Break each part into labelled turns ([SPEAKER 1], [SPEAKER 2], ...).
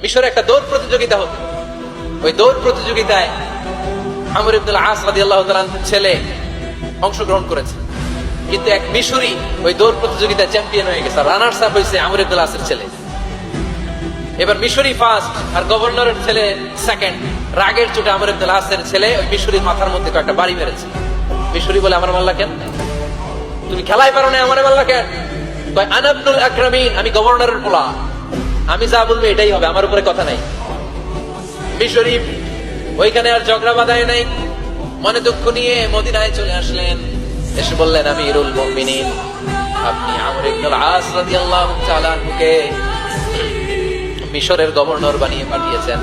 [SPEAKER 1] মিশরে একটা দৌড় প্রতিযোগিতা হতো। ওই দৌড় প্রতিযোগিতায় আমর ইবনুল আস রাদিয়াল্লাহু তাআলার ছেলে অংশগ্রহণ করেছে, কিন্তু এক মিশরি ওই দৌড় প্রতিযোগিতায় চ্যাম্পিয়ন হয়ে গেছে। রানার্স আপ হয়েছে আমর ইবনুল আসের ছেলে। এবার মিশরি ফার্স্ট আর গভর্নরের ছেলে সেকেন্ড। রাগের চোটে আমর ইবনুল আসের ছেলে ওই মিশরির মাথার মধ্যে কয়েকটা বাড়ি মেরেছে। মিশরি বলে, আমার মাল্লা কেন, তুমি খেলাই পারো না, আমার মাল্লা কেন? আনা ইবনুল আকরামিন, আমি গভর্নরের পোলা, আমি যা বলবো এটাই হবে, আমার উপরে কথা নাই। মিশরি ওইখানে আর ঝগড়া বাঁধায় নাই, মনে দুঃখ নিয়ে মদিনায় চলে আসলেন। এসে বললেন, আমিরুল মুমিনিন, আপনি আমর ইবনুল আস রাদিয়াল্লাহু তাআলা আনহুকে মিশরের গভর্নর বানিয়ে পাঠিয়েছেন।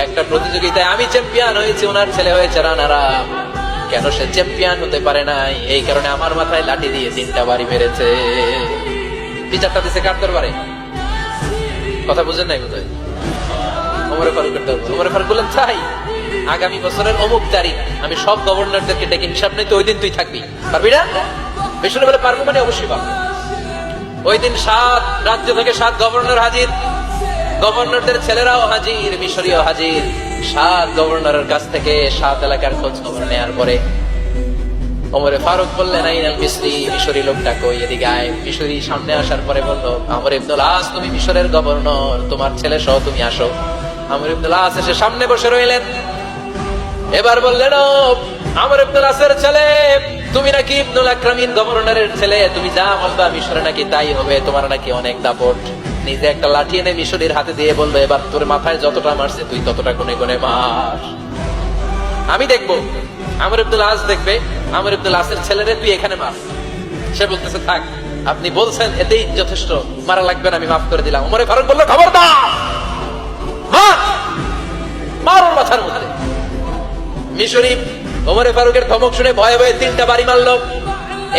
[SPEAKER 1] একটা প্রতিযোগিতায় আমি চ্যাম্পিয়ন হয়েছি, ওনার ছেলে হয়েছে রানার আপ। কেন সে চ্যাম্পিয়ন হতে পারে নাই? এই কারণে আমার মাথায় লাঠি দিয়ে 3টা বাড়ি মেরেছে। বিচারটা দিছে কার দরবারে? কথা বুঝেন নাই বোধহয়? ওমর ফারুকের দরবারে। ওমর ফারুক বললেন, তাই আগামী বছরের অমুক তারিখ আমি সব গভর্নরদেরকে ডেকে হিসাব নেই, তো ওই দিন তুই থাকবি, পারবি না? মিশরে বলে, পারবো মানে অবশ্যই পারবো। ওই দিন 7 রাজ্য থেকে 7 গভর্নর হাজির, গভর্নরদের ছেলেরাও হাজির, মিশরীয় হাজির। 7 গভর্নরের কাছ থেকে 7 এলাকার খোঁজ খবর নেওয়ার পরে ওমরে ফারুক বললেন, আইনাল মিসরি, মিশরি লোকটা কই, এদিকে আয়। মিশরি সামনে আসার পরে বলল, আমর ইবনুল আস, তুমি মিশরের গভর্নর, তোমার ছেলে সহ তুমি আসো। আমর ইবনুল আস এসে সামনে বসে রইলেন। এবার বললেন, ও আমর ইবনুল আসের ছেলে, তুমি নাকি ইবনুল আকরামিন গভর্নরের ছেলে, তুমি যা বলবা মিশরে নাকি তাই হবে, তোমার নাকি অনেক দাপট। নিজে একটা লাঠি এনে মিশরীর হাতে দিয়ে বলবে, এবার তোর মাথায় যতটা মারছে তুই ততটা গুনে গুনে মার, আমি দেখবো। আমর ইবনুল আস দেখবে, আমর ইবনুল আসের ছেলেরে তুই এখানে মার। সে বলতেছে, থাক, আপনি বলছেন এতেই যথেষ্ট, মারা লাগবে না, আমি মাফ করে দিলাম। ওমরে ফারুক বলল, খবরদার, মার, মার ওর মাথার মধ্যে। মিশরি ওমরে ফারুকের ধমক শুনে ভয়ে ভয়ে 3টা বাড়ি মারলো।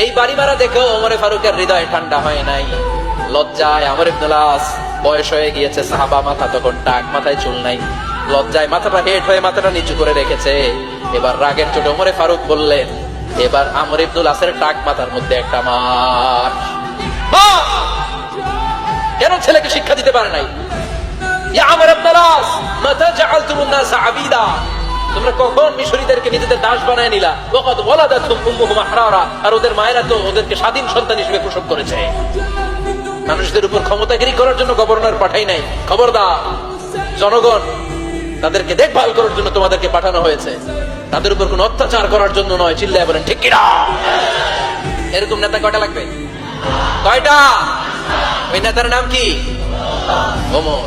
[SPEAKER 1] এই বাড়ি মারা দেখো ওমরে ফারুকের হৃদয় ঠান্ডা হয় নাই। লজ্জায় আমর ইবনুল আস, বয়স হয়ে গিয়েছে, সাহাবা, মাথা তখন টাক, মাথায় চুল নাই, লজ্জায় মাথাটা হেট হয়ে মাথাটা নিচু করে রেখেছে। এবার রাগের চোটে ওমরে ফারুক বললেন, এবার আমর ইবনুল আসের টাক মাথার মধ্যে একটা মার। কেন ছেলেকে শিক্ষা দিতে পারে নাই? ইয়া আমর ইবনুল আস, মাতা জাআলতুমুন নাস আবিদা, তোমরা কখন মিশরীদেরকে নিজেদের দাস বানায় নিলা? ওয়াকাদ ওয়ালাদাতুম উম্মুহুম আহরারা, আর ওদের মায়েরা তো ওদেরকে স্বাধীন সন্তান হিসেবে প্রসব করেছে। মানুষদের উপর ক্ষমতাগিরি করার জন্য গভর্নর পাঠাই নাই। খবরদার, জনগণ, তাদেরকে দেখভাল করার জন্য তোমাদেরকে পাঠানো হয়েছে, তাদের উপর কোন অত্যাচার করার জন্য নয়। চিল্লায় বলেন ঠিক কিনা? এরকম নেতা কয়টা লাগবে? কয়টা? ওই নেতার নাম কি? ওমর।